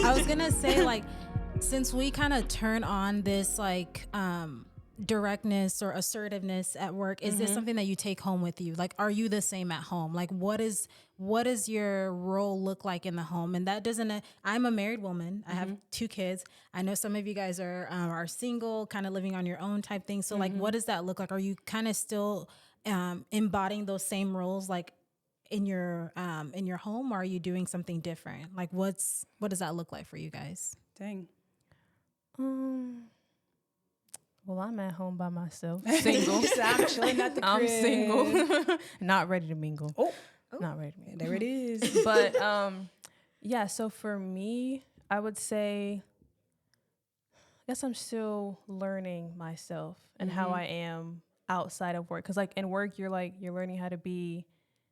I was gonna say, like, since we kind of turn on this like directness or assertiveness at work, is this something that you take home with you? Like, are you the same at home? Like, what does your role look like in the home? And that doesn't. I'm a married woman. I have 2 kids. I know some of you guys are single, kind of living on your own type thing. So, like, what does that look like? Are you kind of still embodying those same roles, like in your home, or are you doing something different? Like, what does that look like for you guys? Dang. Well, I'm at home by myself, single. I'm chilling at the crib. I'm single, not ready to mingle. Oh, Not ready to mingle. there it is. But yeah. So for me, I would say, I guess I'm still learning myself and how I am outside of work. Because like in work, you're learning how to be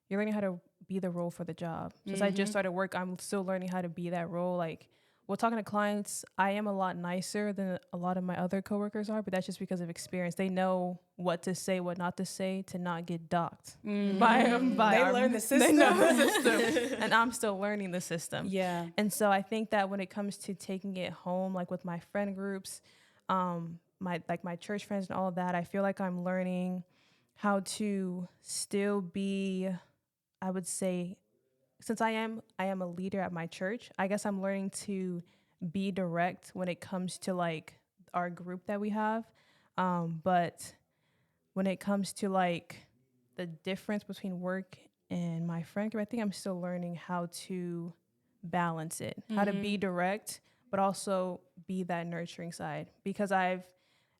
the role for the job. Since I just started work, I'm still learning how to be that role. Like, well, talking to clients, I am a lot nicer than a lot of my other coworkers are, but that's just because of experience. They know what to say, what not to say, to not get docked. They learn the system. They know the system, and I'm still learning the system. Yeah. And so I think that when it comes to taking it home, like with my friend groups, my church friends and all of that, I feel like I'm learning how to still be, I would say, since I am a leader at my church, I guess I'm learning to be direct when it comes to like our group that we have. But when it comes to like the difference between work and my friend group, I think I'm still learning how to balance it, how to be direct, but also be that nurturing side. Because I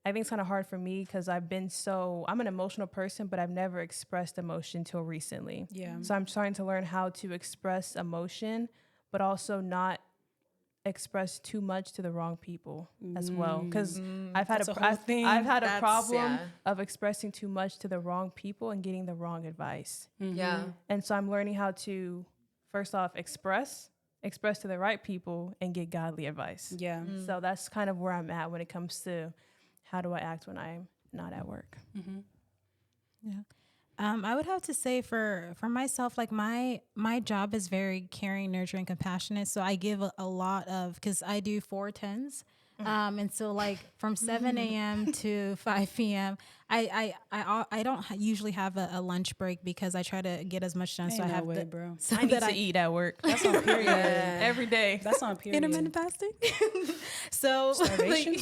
think it's kind of hard for me because I'm an emotional person, but I've never expressed emotion till recently. Yeah. So I'm trying to learn how to express emotion, but also not express too much to the wrong people as well. Because I've had I've had a problem of expressing too much to the wrong people and getting the wrong advice. Yeah. And so I'm learning how to, first off, express to the right people and get godly advice. Yeah. So that's kind of where I'm at when it comes to how do I act when I'm not at work. Yeah. I would have to say for myself, like my job is very caring, nurturing, compassionate. So I give a lot of, because I do 4 10s. And so like from 7 a.m. to 5 p.m., I don't usually have a lunch break because I try to get as much done. So I have bro. so I need to eat at work. That's on period. Every day. That's on period. intermittent fasting. So Starvation.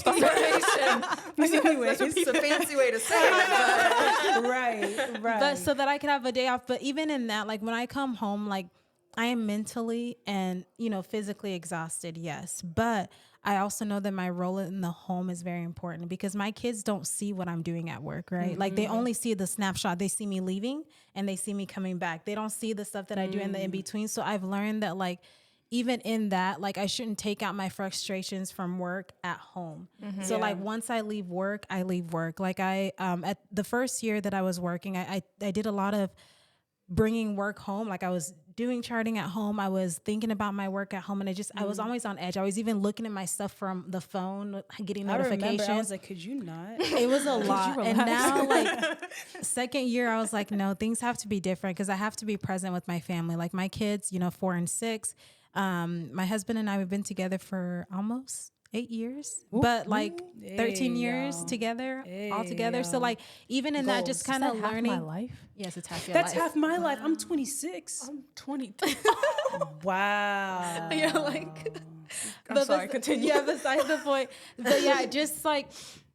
Anyways, it's a fancy way to say it. Right. but so that I could have a day off. But even in that, like when I come home, like I am mentally and, physically exhausted. Yes. But I also know that my role in the home is very important because my kids don't see what I'm doing at work, right? Like they only see the snapshot. They see me leaving and they see me coming back. They don't see the stuff that I do in the in-between. So I've learned that like, even in that, like I shouldn't take out my frustrations from work at home. So like once I leave work, I leave work. Like I, at the first year that I was working, I did a lot of bringing work home. Like I was doing charting at home. I was thinking about my work at home and I was always on edge. I was even looking at my stuff from the phone, getting notifications. I was like, could you not? It was a lot. And now like second year, I was like, no, things have to be different because I have to be present with my family. Like my kids, 4 and 6. My husband and I, we've been together for almost 8 years, but like 13 years together all together. So like even in that, just kind of learning. Half my life? Yes, it's half your That's life. half my life. I'm 26. I'm 20. Wow. You're like, I'm sorry, continue. Yeah, besides the point. But yeah, just like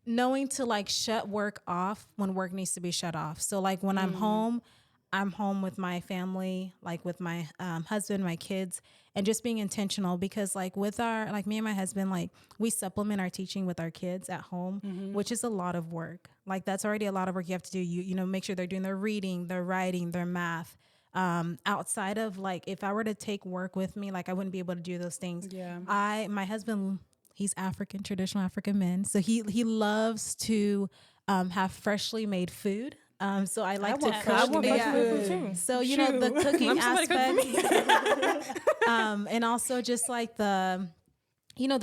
knowing to like shut work off when work needs to be shut off. So like when I'm home with my family, like with my husband, my kids, and just being intentional because like with me and my husband, like we supplement our teaching with our kids at home, which is a lot of work. Like that's already a lot of work you have to do. You make sure they're doing their reading, their writing, their math. Outside of like, if I were to take work with me, like I wouldn't be able to do those things. Yeah. My husband, he's African, traditional African man. So he loves to have freshly made food. So I like to cook. I want my food too. So, the cooking aspect, and also just like the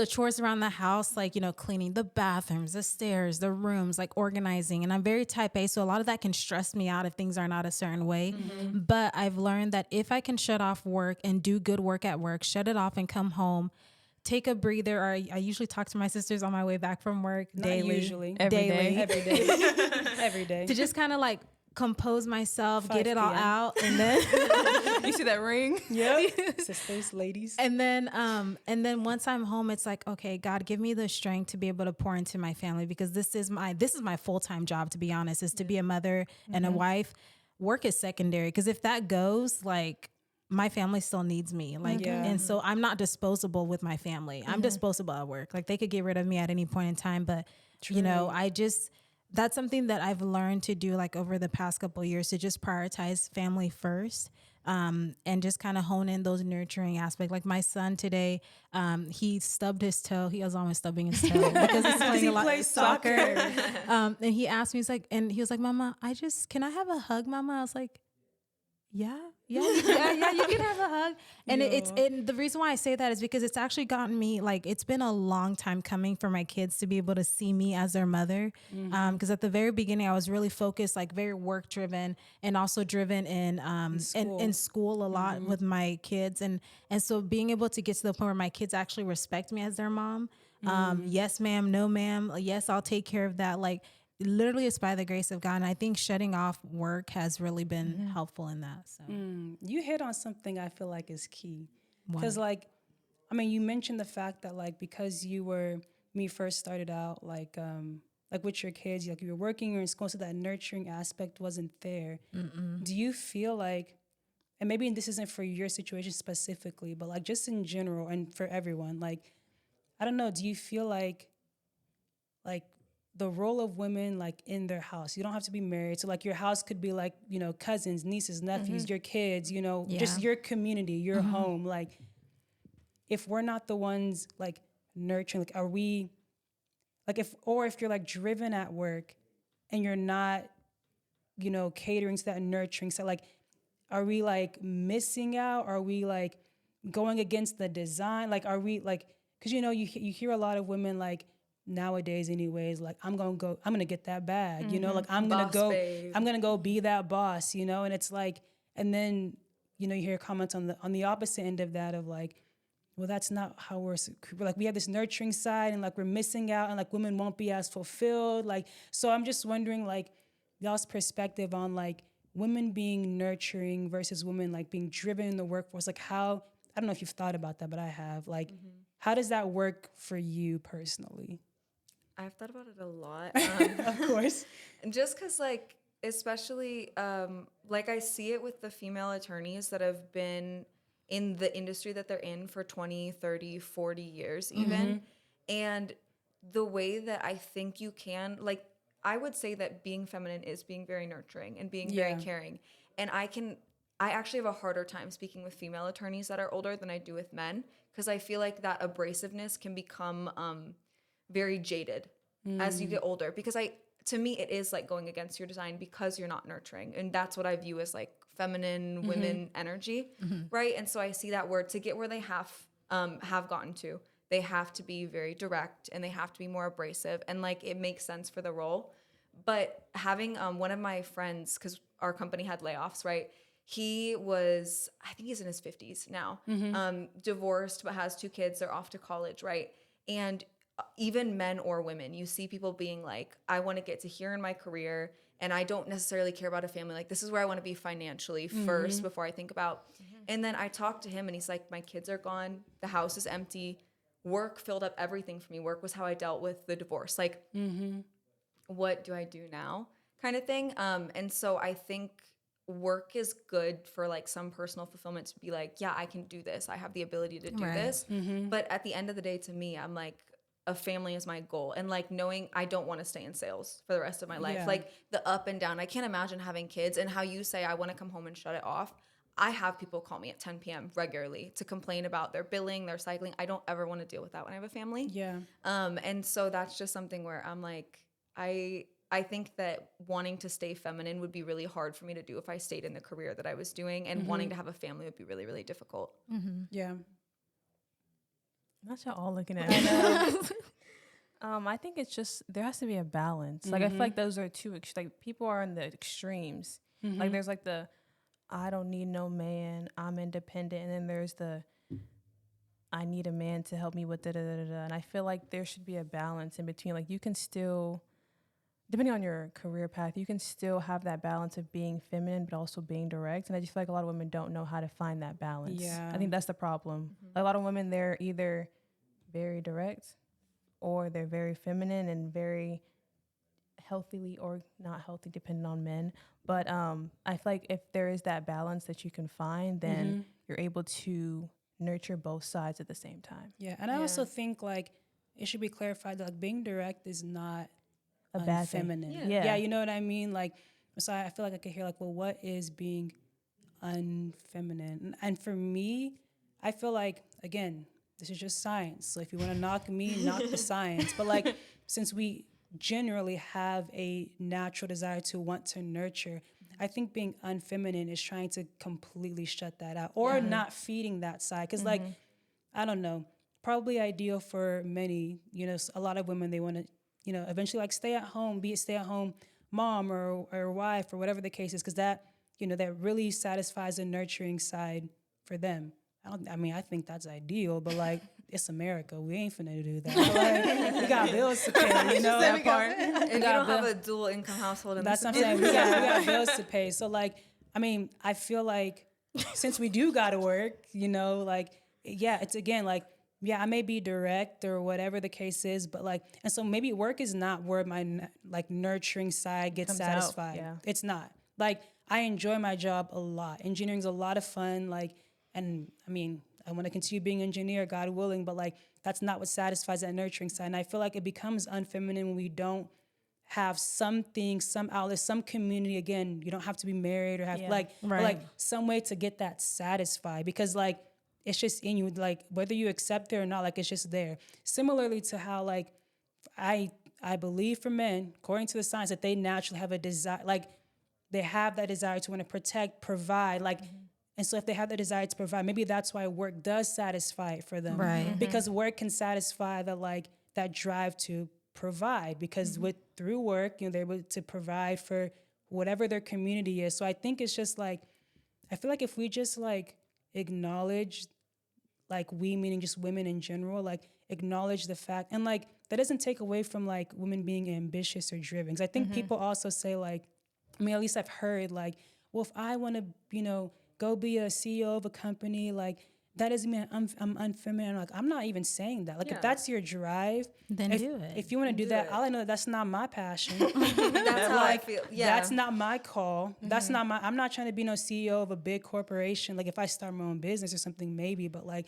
chores around the house, like, cleaning the bathrooms, the stairs, the rooms, like organizing. And I'm very type A. So a lot of that can stress me out if things are not a certain way. But I've learned that if I can shut off work and do good work at work, shut it off and come home, take a breather. Or I usually talk to my sisters on my way back from work Not daily. usually. Every daily. day. Every day. Every day. To just kind of like compose myself, 5 get it all p.m. out, and then You see that ring? Yep. Sisters, ladies. and then once I'm home, it's like, okay, God, give me the strength to be able to pour into my family, because this is my full-time job, to be honest, is to be a mother and a wife. Work is secondary, because if that goes, like, my family still needs me. Like, Yeah. and so I'm not disposable with my family. I'm disposable at work. Like, they could get rid of me at any point in time, but you know, that's something that I've learned to do, like, over the past couple of years, to just prioritize family first, and just kind of hone in those nurturing aspects. Like my son today, he stubbed his toe. He was always stubbing his toe because he's playing a lot of plays soccer. soccer. And he asked me, he was like, Mama, can I have a hug, Mama? I was like, yeah, you can have a hug. And the reason why I say that is because it's actually gotten me, like, it's been a long time coming for my kids to be able to see me as their mother. Because at the very beginning, I was really focused, like, very work driven, and also driven in school a lot with my kids. And so being able to get to the point where my kids actually respect me as their mom. Yes, ma'am. No, ma'am. Yes, I'll take care of that. Like, literally, it's by the grace of God. And I think shutting off work has really been helpful in that. So You hit on something I feel like is key. Because, like, I mean, you mentioned the fact that, like, because when you first started out, like with your kids, like, you were working, you're in school, so that nurturing aspect wasn't there. Do you feel like, and maybe this isn't for your situation specifically, but, like, just in general and for everyone, like, I don't know, do you feel like the role of women, like, in their house, you don't have to be married, so, like, your house could be, like, you know, cousins, nieces, nephews, your kids, you know, just your community, your home. Like, if we're not the ones, like, nurturing, like, are we, like, if you're, like, driven at work and you're not, you know, catering to that nurturing, so, like, are we, like, missing out? Are we, like, going against the design? Like, are we, like, because, you know, you hear a lot of women, like, nowadays anyways, like, I'm gonna get that bag, you know, like, I'm gonna go be that boss, you know. And it's like, and then, you know, you hear comments on the opposite end of that, of like, well, that's not how we're like, we have this nurturing side, and, like, we're missing out, and, like, women won't be as fulfilled. Like, so I'm just wondering, like, y'all's perspective on, like, women being nurturing versus women, like, being driven in the workforce. Like, how, I don't know if you've thought about that, but I have. Like, how does that work for you personally? I've thought about it a lot. Of course. Just because, like, especially, like, I see it with the female attorneys that have been in the industry that they're in for 20, 30, 40 years even. And the way that I think you can, like, I would say that being feminine is being very nurturing and being very caring. And I actually have a harder time speaking with female attorneys that are older than I do with men, because I feel like that abrasiveness can become very jaded as you get older, because to me it is like going against your design, because you're not nurturing, and that's what I view as, like, feminine women energy, right? And so I see that word, to get where they have gotten to, they have to be very direct, and they have to be more abrasive, and, like, it makes sense for the role. But having one of my friends, because our company had layoffs, right? He was, I think he's in his 50s now, divorced, but has 2 kids. They're off to college, right? And even men or women, you see people being like, I want to get to here in my career, and I don't necessarily care about a family. Like, this is where I want to be financially first before I think about. And then I talked to him, and he's like, my kids are gone. The house is empty. Work filled up everything for me. Work was how I dealt with the divorce. Like, what do I do now? Kind of thing. And so I think work is good for, like, some personal fulfillment, to be like, yeah, I can do this. I have the ability to do this. But at the end of the day, to me, I'm like, a family is my goal. And, like, knowing I don't want to stay in sales for the rest of my life. Like, the up and down, I can't imagine having kids, and how you say, I want to come home and shut it off. I have people call me at 10 p.m. regularly to complain about their billing, their cycling. I don't ever want to deal with that when I have a family. Yeah. And so that's just something where I'm like, I think that wanting to stay feminine would be really hard for me to do if I stayed in the career that I was doing, and wanting to have a family would be really, really difficult. Yeah. Not y'all all looking at me. I think it's just, there has to be a balance. Like, I feel like those are like, people are in the extremes. Like, there's, like, the, I don't need no man, I'm independent. And then there's the, I need a man to help me with da da da da da. And I feel like there should be a balance in between. Like you can still, depending on your career path, you can still have that balance of being feminine but also being direct. And I just feel like a lot of women don't know how to find that balance. Yeah. I think that's the problem. A lot of women, they're either very direct or they're very feminine and very healthily or not healthy, depending on men. But I feel like if there is that balance that you can find, then you're able to nurture both sides at the same time. Yeah, and I also think like it should be clarified that like being direct is not A bad thing. unfeminine. Yeah. You know what I mean? Like, so I feel like I could hear like, well, what is being unfeminine? And for me, I feel like, again, this is just science. So if you want to knock me, knock the science. But like, since we generally have a natural desire to want to nurture, I think being unfeminine is trying to completely shut that out or not feeding that side. Because like, I don't know, probably ideal for many, you know, a lot of women, they want to, you know, eventually like stay at home, be a stay at home mom or wife or whatever the case is. Because that, you know, that really satisfies the nurturing side for them. I think that's ideal, but like, it's America. We ain't finna do that. Like, we got bills to pay, you know? That part. And you don't have a dual income household. In That's this what I'm saying. We got bills to pay. So like, I mean, I feel like since we do gotta work, you know, like, yeah, it's again like, yeah, I may be direct or whatever the case is, but like, and so maybe work is not where my like nurturing side gets Comes out, satisfied. yeah. It's not. Like, I enjoy my job a lot. Engineering's a lot of fun. Like, and I mean, I want to continue being an engineer, God willing, but like, that's not what satisfies that nurturing side. And I feel like it becomes unfeminine when we don't have something, some outlet, some community. Again, you don't have to be married or have Yeah. but like some way to get that satisfied, because like it's just in you, like whether you accept it or not, like it's just there. Similarly to how like I believe for men, according to the science, that they naturally have a desire, like they have that desire to want to protect, provide, like. And so if they have the desire to provide, maybe that's why work does satisfy it for them. Right. Because work can satisfy that drive to provide, because through work, you know, they're able to provide for whatever their community is. So I think it's just like, I feel like if we just like acknowledge, like we meaning just women in general, like acknowledge the fact, and like that doesn't take away from like women being ambitious or driven. Because I think people also say like, I mean, at least I've heard like, well, if I want to, you know, go be a CEO of a company, like that doesn't mean I'm unfeminine. Like, I'm not even saying that. Like, if that's your drive, Then do it. If you want to do that, all I know that's not my passion. That's how I feel. Yeah. That's not my call. That's not my, I'm not trying to be no CEO of a big corporation. Like, if I start my own business or something, maybe. But like,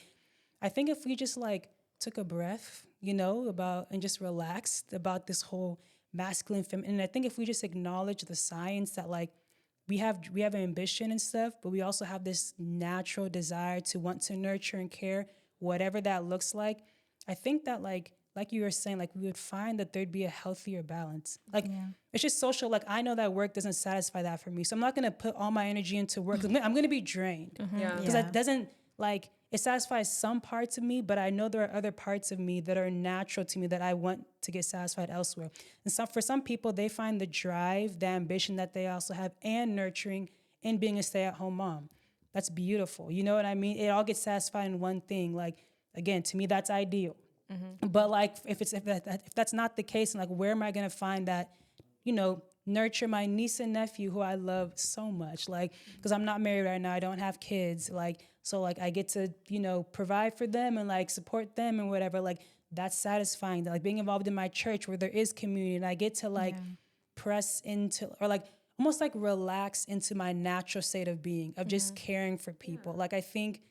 I think if we just like took a breath, you know, and just relaxed about this whole masculine, feminine, and I think if we just acknowledge the science that like, we have ambition and stuff, but we also have this natural desire to want to nurture and care, whatever that looks like. I think that like you were saying, like we would find that there'd be a healthier balance. Like it's just social. Like I know that work doesn't satisfy that for me, so I'm not gonna put all my energy into work. 'Cause I'm gonna be drained. Yeah. Because that doesn't like, it satisfies some parts of me, but I know there are other parts of me that are natural to me that I want to get satisfied elsewhere. And so for some people, they find the drive, the ambition that they also have, and nurturing in being a stay-at-home mom. That's beautiful. You know what I mean? It all gets satisfied in one thing. Like, again, to me, that's ideal. But like, if that's not the case, and like, where am I gonna find that, you know, nurture my niece and nephew who I love so much, like, because I'm not married right now, I don't have kids, like, so like I get to, you know, provide for them and like support them and whatever, like that's satisfying. Like being involved in my church where there is community and I get to like press into, or like almost like relax into my natural state of being, of just caring for people. Like I think,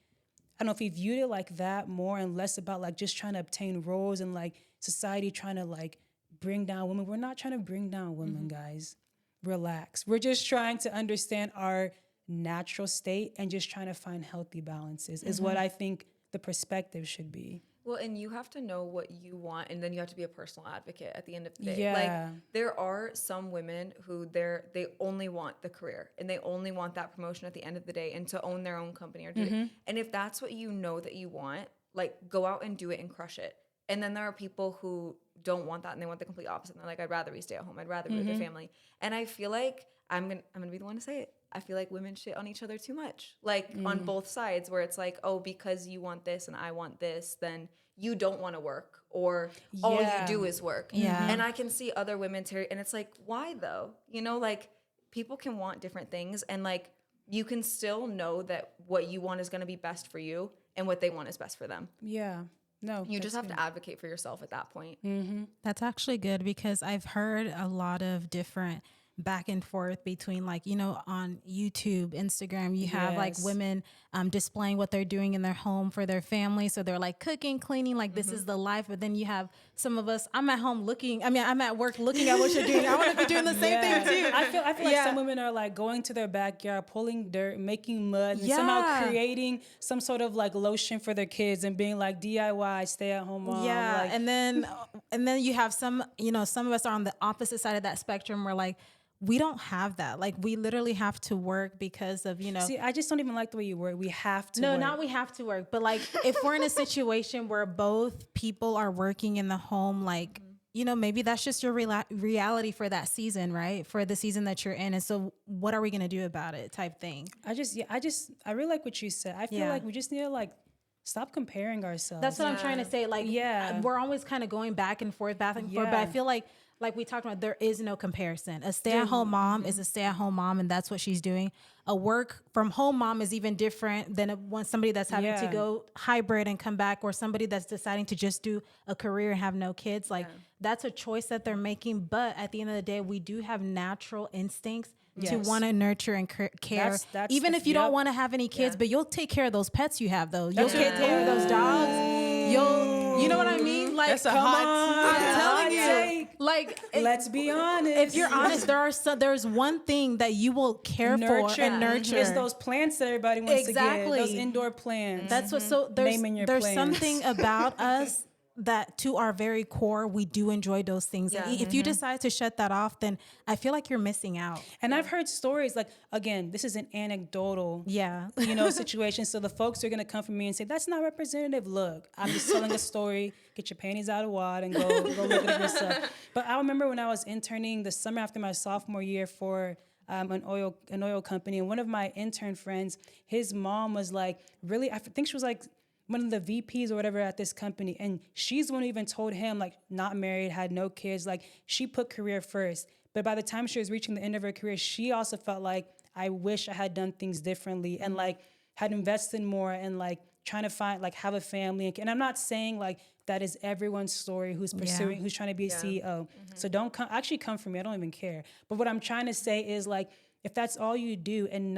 I don't know if he viewed it like that more and less about like just trying to obtain roles and like society trying to like bring down women. We're not trying to bring down women, guys. Relax. We're just trying to understand our natural state and just trying to find healthy balances is what I think the perspective should be. Well, and you have to know what you want, and then you have to be a personal advocate at the end of the day. Yeah. Like there are some women who they only want the career and they only want that promotion at the end of the day and to own their own company or do it. And if that's what you know that you want, like go out and do it and crush it. And then there are people who don't want that and they want the complete opposite. And they're like, I'd rather be stay at home. I'd rather be with your family. And I feel like I'm gonna be the one to say it. I feel like women shit on each other too much, like on both sides, where it's like, oh, because you want this and I want this, then you don't want to work, or all you Yeah. do is work. Yeah. And I can see other women, and it's like, why though? You know, like people can want different things, and like you can still know that what you want is going to be best for you and what they want is best for them. Yeah. No. You just that's have to advocate for yourself at that point. That's actually good because I've heard a lot of different back and forth between, like, you know, on YouTube, Instagram, you have like Yes. women displaying what they're doing in their home for their family. So they're like cooking, cleaning, like this is the life. But then you have some of us, I'm at home looking, I mean, I'm at work looking at what you're doing. I want to be doing the same thing too. I feel like Yeah. some women are like going to their backyard, pulling dirt, making mud, and somehow Yeah. creating some sort of like lotion for their kids and being like DIY, stay at home mom. Yeah, Like, and then you have some, you know, some of us are on the opposite side of that spectrum. Where like we don't have that. Like we literally have to work because of, you know. see, I just don't even like the way you word. We have to. No, work. not we have to work, but like if we're in a situation where both people are working in the home, like, you know, maybe that's just your reality for that season, right? For the season that you're in. And so what are we going to do about it type thing? I really like what you said. I feel Yeah. like we just need to like stop comparing ourselves. That's what I'm trying to say. Like, Yeah. we're always kind of going back and forth, but I feel like we talked about, there is no comparison. A stay-at-home mom is a stay-at-home mom, and that's what she's doing. A work-from-home mom is even different than somebody that's having to Yeah. go hybrid and come back, or somebody that's deciding to just do a career and have no kids. Like, that's a choice that they're making. But at the end of the day, we do have natural instincts to Yes. want to nurture and care. That's Even the- if you don't yep. want to have any kids, but you'll take care of those pets you have, though. You'll That's take what- care of those dogs. You know what I mean? Like, That's a come hot on, I'm telling you. take. Like, Let's be honest. if you're honest, there's one thing that you will care for and nurture. It's those plants that everybody wants Exactly. to get. Those indoor plants. That's what. So Naming your there's plants. something about us that, to our very core, we do enjoy those things. And Yeah. if you decide to shut that off, then I feel like you're missing out. And I've heard stories like, again, this is an anecdotal, Yeah. situation. So the folks are gonna come from me and say, that's not representative. Look, I'm just telling a story. Get your panties out of wad and go look at it yourself. But I remember when I was interning the summer after my sophomore year for an oil company, and one of my intern friends, his mom was like, really, I think she was like one of the VPs or whatever at this company. And she's the one who even told him, like, not married, had no kids. Like, she put career first. But by the time she was reaching the end of her career, she also felt like, I wish I had done things differently and like had invested more and like trying to find, like, have a family. And I'm not saying like that is everyone's story who's pursuing, who's trying to be a CEO. So don't come for me. I don't even care. But what I'm trying to say is like, if that's all you do and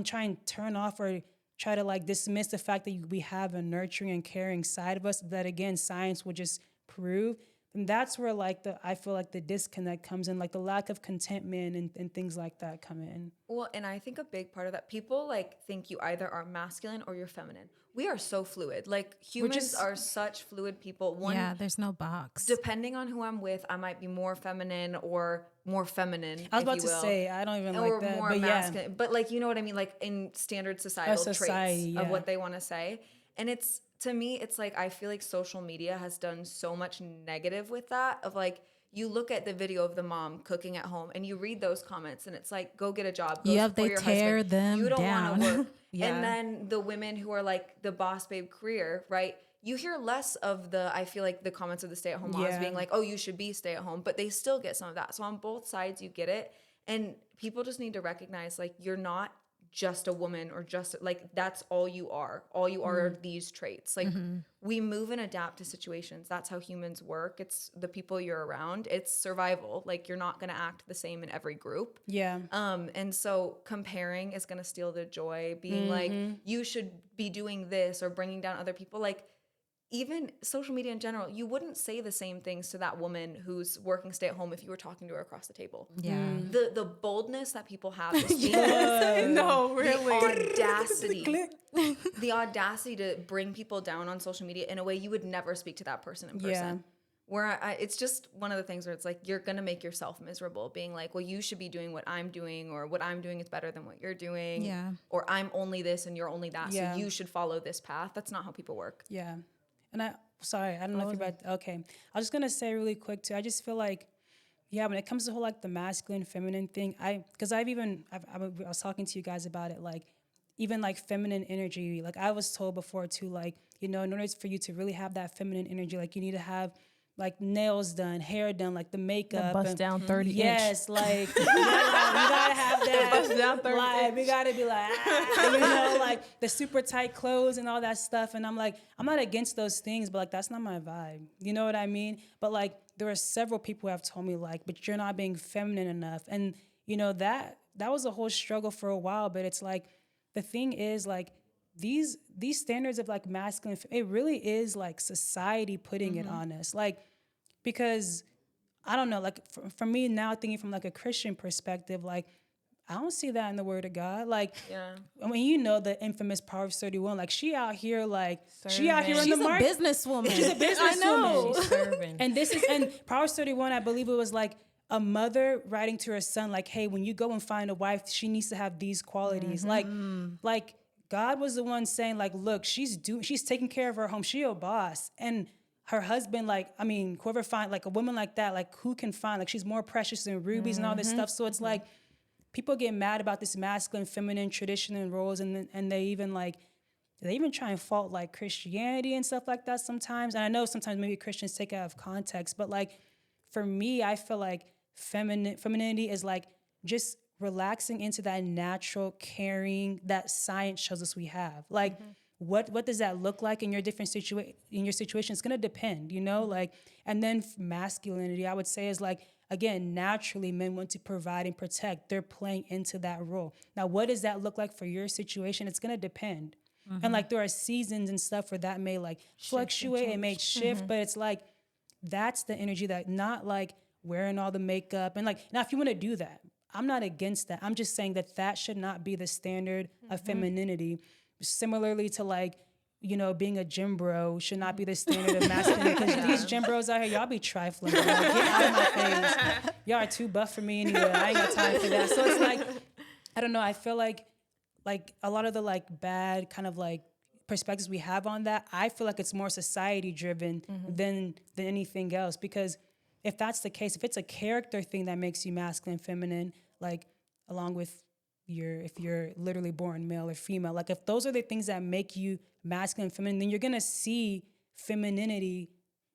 try and turn off or try to like dismiss the fact that we have a nurturing and caring side of us that, again, science will just prove, and that's where like I feel like the disconnect comes in, like the lack of contentment and things like that come in. Well, and I think a big part of that, people like think you either are masculine or you're feminine. We are so fluid. Like humans are such fluid people. Yeah, there's no box. Depending on who I'm with, I might be more feminine or more feminine. I was if about you to will. say, I don't even Or like that, more but masculine. But like, you know what I mean? Like in standard societal society, traits of yeah. what they want to say. And it's, to me, it's like, I feel like social media has done so much negative with that, of like, you look at the video of the mom cooking at home and you read those comments and it's like, go get a job. Go Yep, support they your tear husband. them You don't down. want to work. Yeah. And then the women who are like the boss babe career, right? You hear less of I feel like the comments of the stay-at-home moms Yeah. being like, oh, you should be stay-at-home, but they still get some of that. So on both sides, you get it. And people just need to recognize, like, you're not just a woman or just like, that's all you are. All you are these traits. Like we move and adapt to situations. That's how humans work. It's the people you're around. It's survival. Like you're not going to act the same in every group. Yeah. And so comparing is going to steal the joy, being like, you should be doing this or bringing down other people. Like even social media in general, you wouldn't say the same things to that woman who's working stay at home if you were talking to her across the table. Yeah. The boldness that people have is being No, the really. audacity, the audacity to bring people down on social media in a way you would never speak to that person in person. Yeah. Where it's just one of the things where it's like, you're going to make yourself miserable being like, well, you should be doing what I'm doing, or what I'm doing is better than what you're doing. Yeah. Or I'm only this and you're only that. Yeah. So you should follow this path. That's not how people work. Yeah. And sorry, I don't know if you're about, okay. I was just going to say really quick too, I just feel like yeah, when it comes to whole like the masculine, feminine thing, I was talking to you guys about it, like even like feminine energy. Like I was told before too, like, you know, in order for you to really have that feminine energy, like you need to have like nails done, hair done, like the makeup, bust and down 30 inch. yes, like you gotta have that. Bust down 30 like inch. we gotta be like, you know, like the super tight clothes and all that stuff. And I'm like, I'm not against those things, but like that's not my vibe. You know what I mean? But like there are several people who have told me like, but you're not being feminine enough. And you know that was a whole struggle for a while. But it's like the thing is like these standards of like masculine, it really is like society putting it on us. Like, because I don't know, like for me now thinking from like a Christian perspective, like I don't see that in the word of God. Like, I mean, you know, the infamous Proverbs 31, like she out here, like she out here in She's the a market. businesswoman. She's a businesswoman. I know. She's serving. And Proverbs 31, I believe it was like a mother writing to her son, like, hey, when you go and find a wife, she needs to have these qualities. Like God was the one saying, like, look, she's taking care of her home. She a boss. And her husband, like, I mean, whoever find like a woman like that, like who can find, like she's more precious than rubies and all this stuff. So it's like people get mad about this masculine, feminine tradition and roles, and they even try and fault like Christianity and stuff like that sometimes. And I know sometimes maybe Christians take it out of context, but like for me, I feel like femininity is like just relaxing into that natural caring that science shows us we have. Like what does that look like in your different situation? It's gonna depend, you know, like, and then masculinity, I would say, is like, again, naturally men want to provide and protect. They're playing into that role. Now, what does that look like for your situation? It's gonna depend. And like there are seasons and stuff where that may like fluctuate, it may shift, but it's like that's the energy, that not like wearing all the makeup. And like, now if you want to do that, I'm not against that. I'm just saying that should not be the standard of femininity. Similarly to like, you know, being a gym bro should not be the standard of masculinity, because these gym bros out here, y'all be trifling. Bro. Like, get out of my face. Y'all are too buff for me anyway. I ain't got time for that. So it's like, I don't know. I feel like a lot of the like bad kind of like perspectives we have on that, I feel like it's more society driven than anything else. Because if that's the case, if it's a character thing that makes you masculine, feminine, like along with if you're literally born male or female, like if those are the things that make you masculine, feminine, then you're gonna see femininity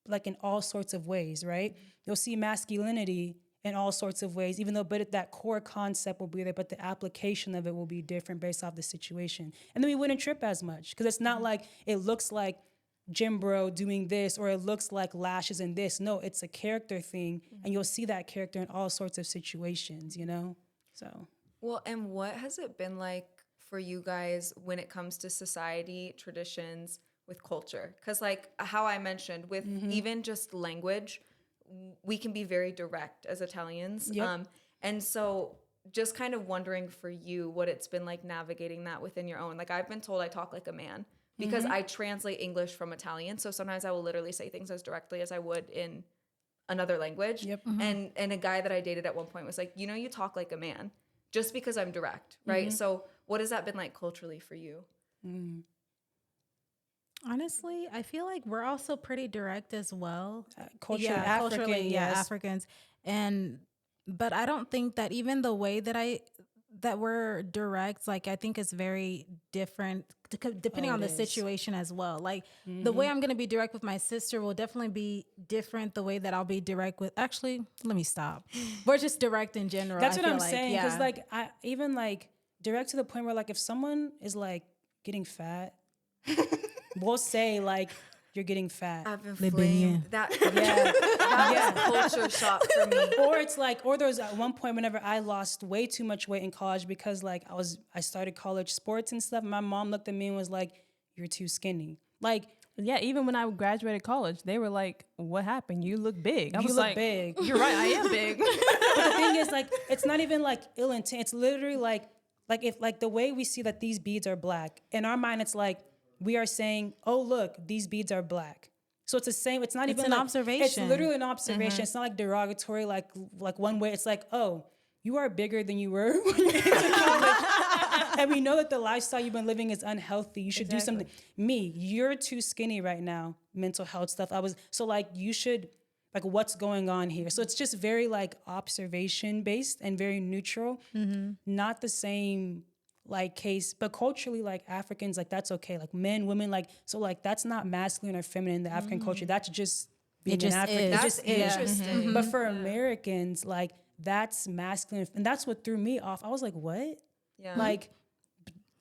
like in all sorts of ways, right? You'll see masculinity in all sorts of ways, even though, but that core concept will be there, but the application of it will be different based off the situation. And then we wouldn't trip as much, because it's not like it looks like gym bro doing this, or it looks like lashes and this. No, it's a character thing, and you'll see that character in all sorts of situations, you know? So. Well, and what has it been like for you guys when it comes to society, traditions, with culture? Because like how I mentioned, with even just language, we can be very direct as Italians. Yep. And so just kind of wondering for you what it's been like navigating that within your own. Like I've been told I talk like a man because I translate English from Italian. So sometimes I will literally say things as directly as I would in another language. Yep. And a guy that I dated at one point was like, you know, you talk like a man just because I'm direct, right? So what has that been like culturally for you? Honestly, I feel like we're also pretty direct as well. Culturally, African, yes. Africans. But I don't think that even the way that we're direct, like I think it's very different depending on the situation as well. Like the way I'm going to be direct with my sister will definitely be different the way that I'll be direct with, actually, let me stop. We're just direct in general. That's I what feel I'm like, saying. yeah. Because like I even like direct to the point where like if someone is like getting fat, we'll say like you're getting fat. I've been They've been flamed. That was culture shock for me. Or it's like, or there was at one point whenever I lost way too much weight in college because like I started college sports and stuff. And my mom looked at me and was like, "You're too skinny." Like, Yeah, even when I graduated college, they were like, "What happened? You look big." I you was look like, big. "You're right, I am big." But the thing is, like, it's not even like ill intent. It's literally like if like the way we see that these beads are black in our mind, it's like we are saying, "Oh, look, these beads are black." So it's the same. It's not even an like, observation. It's literally an observation. It's not like derogatory, like one way. It's like, oh, you are bigger than you were when you entered college. And we know that the lifestyle you've been living is unhealthy. You should do something. You're too skinny right now. Mental health stuff. So like you should like what's going on here. So it's just very like observation based and very neutral, not the same like case, but culturally like Africans, like that's okay. Like men, women, like, so like that's not masculine or feminine in the African culture. That's just being just an African. is. It That's just is. interesting. But for Americans, like that's masculine. And that's what threw me off. I was like, what? Yeah. Like,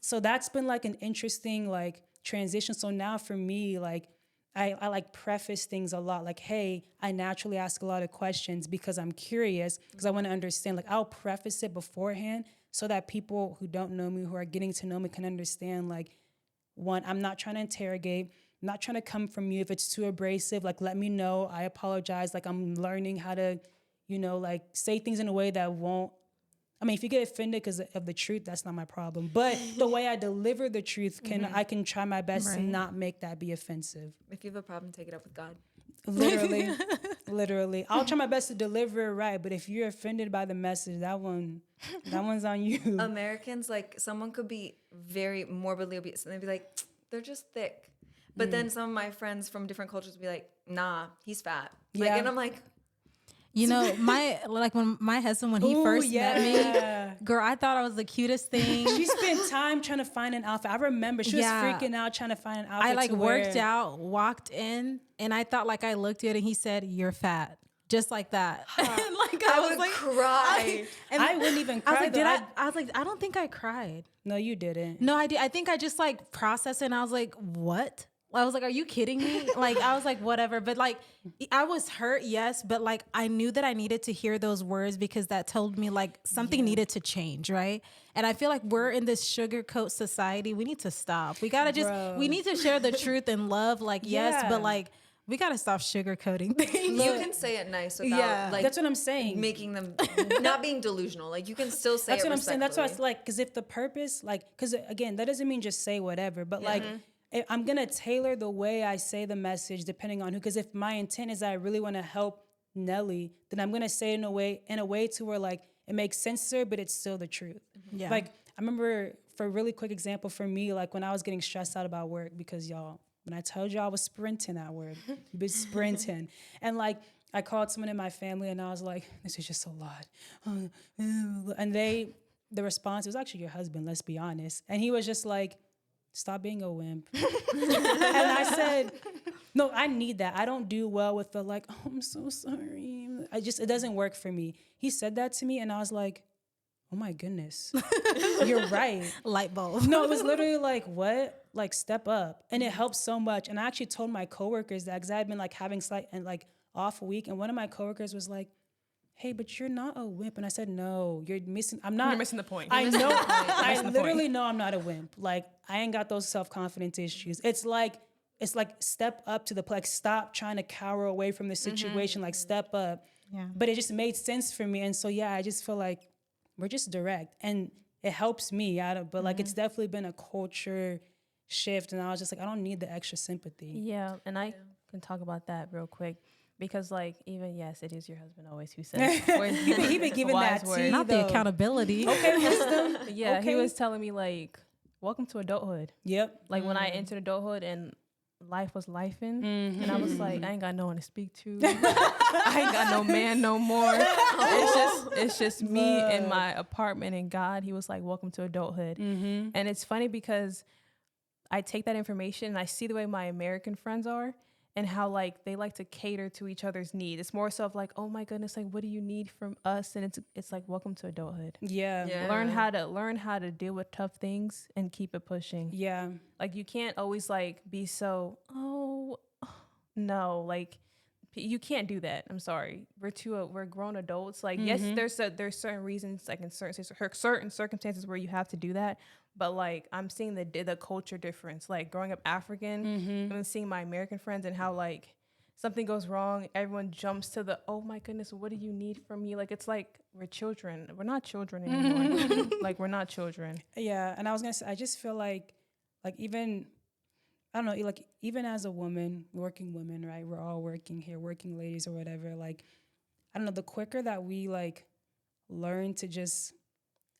so that's been like an interesting like transition. So now for me, like I like preface things a lot. Like, hey, I naturally ask a lot of questions because I'm curious, because I want to understand. Like I'll preface it beforehand so that people who don't know me, who are getting to know me, can understand like, one, I'm not trying to interrogate, I'm not trying to come from you. If it's too abrasive, like let me know. I apologize. Like I'm learning how to, like say things in a way that won't, I mean, if you get offended because of the truth, that's not my problem. But the way I deliver the truth, I can try my best to not make that be offensive. If you have a problem, take it up with God. Literally, literally. I'll try my best to deliver it right, but if you're offended by the message, that one's on you. Americans, like someone could be very morbidly obese and they'd be like, they're just thick. But then some of my friends from different cultures would be like, nah, he's fat. Like, Yeah. and I'm like, when my husband, when he first met me, girl, I thought I was the cutest thing. She spent time trying to find an outfit. I remember she was freaking out trying to find an outfit. I like to worked wear. out, walked in, and I thought like I looked good, and he said, "You're fat," just like that. And, like I was would like, cry. and I wouldn't even I was cry. like, though. I was like, I don't think I cried. No, you didn't. No, I did. I think I just like processed it, and I was like, what? I was like, are you kidding me? Like, I was like, whatever. But like, I was hurt, yes. But like, I knew that I needed to hear those words because that told me like something needed to change, right? And I feel like we're in this sugarcoat society. We need to stop. We gotta we need to share the truth and love. Like, yes, but like, we gotta stop sugarcoating things. You can say it nice without like That's what I'm saying. making them not being delusional. Like you can still say That's it what I'm saying. That's why it's respectfully. like, because if the purpose, like, because again, that doesn't mean just say whatever, but like, I'm gonna tailor the way I say the message depending on who. Because if my intent is that I really want to help Nelly, then I'm gonna say it in a way to where like it makes sense to her, but it's still the truth. Yeah. Like I remember, for a really quick example for me, like when I was getting stressed out about work, because y'all, when I told you I was sprinting at work, been sprinting, and like I called someone in my family and I was like, this is just a lot, and the response, it was actually your husband, let's be honest, and he was just like, stop being a wimp. And I said, no, I need that. I don't do well with the like, oh, I'm so sorry. It doesn't work for me. He said that to me and I was like, oh my goodness, you're right. Light bulb. No, it was literally like, what? Like, step up. And it helped so much. And I actually told my coworkers that, because I had been like having slight and like off a week. And one of my coworkers was like, hey, but you're not a wimp. And I said, no, you're missing. I'm not. You're missing the point. I know. I missing the literally point. know I'm not a wimp. Like, I ain't got those self-confidence issues. It's like step up to the plate. Like, stop trying to cower away from the situation. Like, step up. Yeah. But it just made sense for me. And so, yeah, I just feel like we're just direct. And it helps me out of, but like, it's definitely been a culture shift. And I was just like, I don't need the extra sympathy. Yeah, and I can talk about that real quick. Because, like, even, yes, it is your husband always who says He been giving wise that words. tea, Not the though. accountability. Okay, wisdom. Yeah, Okay. he was telling me, like, welcome to adulthood. Yep. Like, when I entered adulthood and life was lifing, and I was like, I ain't got no one to speak to. I ain't got no man no more. It's just me in my apartment and God. He was like, welcome to adulthood. And it's funny because I take that information and I see the way my American friends are, and how like they like to cater to each other's needs. It's more so of like, oh my goodness, like what do you need from us? And it's like, welcome to adulthood. Yeah. Yeah. Learn how to deal with tough things and keep it pushing. Yeah. Like you can't always like be so, no, like you can't do that. I'm sorry. We're grown adults. Like yes, there's certain reasons, like in certain circumstances where you have to do that. But like I'm seeing the culture difference. Like growing up African, and seeing my American friends and how like something goes wrong, everyone jumps to the, oh my goodness, what do you need from me? Like it's like we're children. We're not children anymore. Like we're not children. Yeah. And I was gonna say, I just feel like even, I don't know, like even as a woman, working woman, right? We're all working here, working ladies or whatever. Like, I don't know, the quicker that we like learn to just,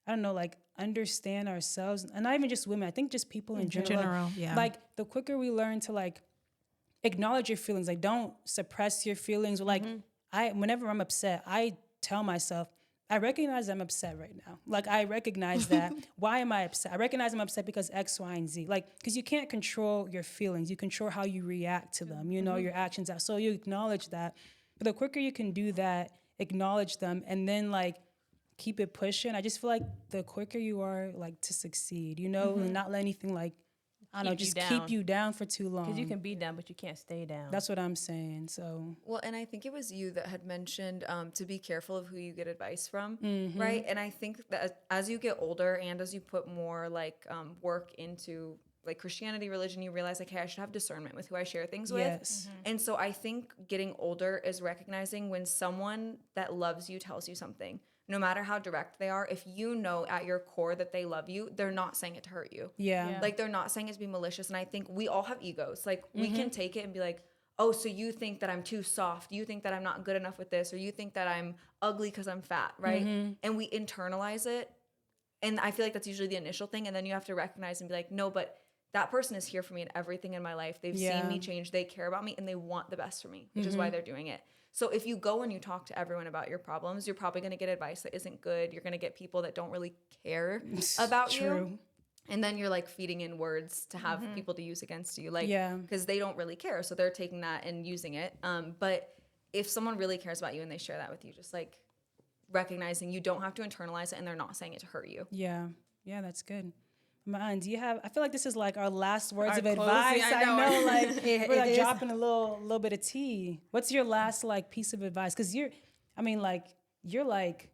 I don't know, like understand ourselves, and not even just women, I think just people in general. Yeah. Like the quicker we learn to like acknowledge your feelings. Like, don't suppress your feelings. Like, whenever I'm upset, I tell myself, I recognize I'm upset right now. Like, I recognize that. Why am I upset? I recognize I'm upset because X, Y, and Z. Like, because you can't control your feelings. You control how you react to them, you know, your actions out. So you acknowledge that. But the quicker you can do that, acknowledge them, and then, like, keep it pushing, I just feel like the quicker you are, like, to succeed, you know, and not let anything, like, I don't know, just keep you down for too long. Because you can be down, but you can't stay down. That's what I'm saying. So, Well, and I think it was you that had mentioned to be careful of who you get advice from, right? And I think that as you get older and as you put more like work into like Christianity, religion, you realize like, hey, I should have discernment with who I share things with. yes. And so I think getting older is recognizing when someone that loves you tells you something. No matter how direct they are, if you know at your core that they love you, they're not saying it to hurt you. Yeah. Like, they're not saying it to be malicious. And I think we all have egos. Like, we can take it and be like, oh, so you think that I'm too soft. You think that I'm not good enough with this. Or you think that I'm ugly because I'm fat, right? And we internalize it. And I feel like that's usually the initial thing. And then you have to recognize and be like, no, but that person is here for me in everything in my life. They've seen me change. They care about me. And they want the best for me, which is why they're doing it. So if you go and you talk to everyone about your problems, you're probably going to get advice that isn't good. You're going to get people that don't really care about you. And then you're like feeding in words to have people to use against you. Like, because they don't really care. So they're taking that and using it. But if someone really cares about you and they share that with you, just like recognizing you don't have to internalize it and they're not saying it to hurt you. Yeah. Yeah, that's good. Man, do you have? I feel like this is like our last words Our of closing, advice. I know, like we're like is. dropping a little bit of tea. What's your last like piece of advice? Because you're like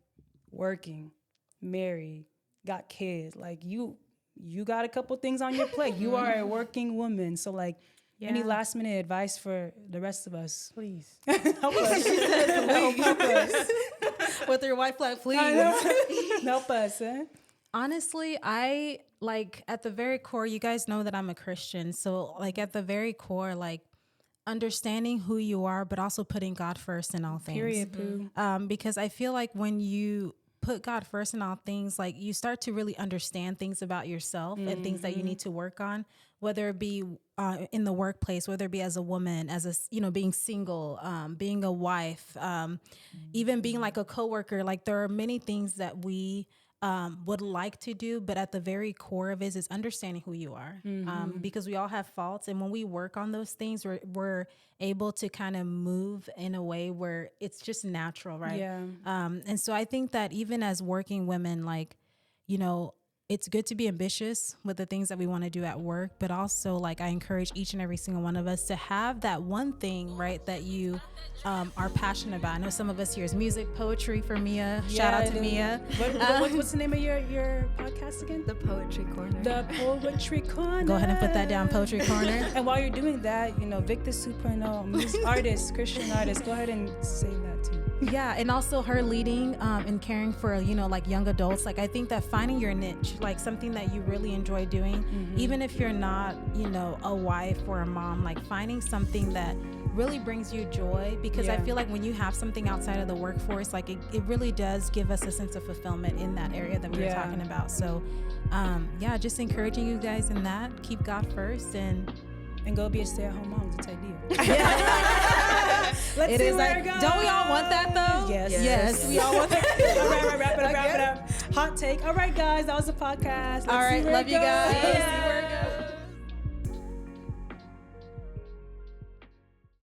working, married, got kids. Like you got a couple things on your plate. You are a working woman. So like, any last minute advice for the rest of us? Please. Help us. Help us. With your white flag, please. Help us. Eh? Honestly, I like at the very core, you guys know that I'm a Christian. So like at the very core, like understanding who you are, but also putting God first in all things. Period, Pooh. Because I feel like when you put God first in all things, like you start to really understand things about yourself and things that you need to work on, whether it be in the workplace, whether it be as a woman, as a, being single, being a wife, even being like a coworker. Like there are many things that we would like to do, but at the very core of it is understanding who you are, because we all have faults, and when we work on those things, we're able to kind of move in a way where it's just natural, right? Yeah. And so I think that even as working women, like, it's good to be ambitious with the things that we want to do at work, but also like I encourage each and every single one of us to have that one thing, right, that you are passionate about. I know some of us here is music, poetry for Mia. Shout out to Mia. What's the name of your podcast again? The Poetry Corner. The Poetry Corner. Go ahead and put that down, Poetry Corner. And while you're doing that, Victor 2.0, music artist, Christian artist, go ahead and say that too. Yeah, and also her leading and caring for, like young adults. Like I think that finding your niche, like something that you really enjoy doing, even if you're not, a wife or a mom, like finding something that really brings you joy, because I feel like when you have something outside of the workforce, like it really does give us a sense of fulfillment in that area that we were talking about. So just encouraging you guys in that. Keep God first and go be a stay-at-home mom. It's an idea. Let's it see is where like, it goes. don't we all want that though? Yes. We all want that. All right, wrap it up. Hot take. All right, guys, that was the podcast. All right, love you guys. See where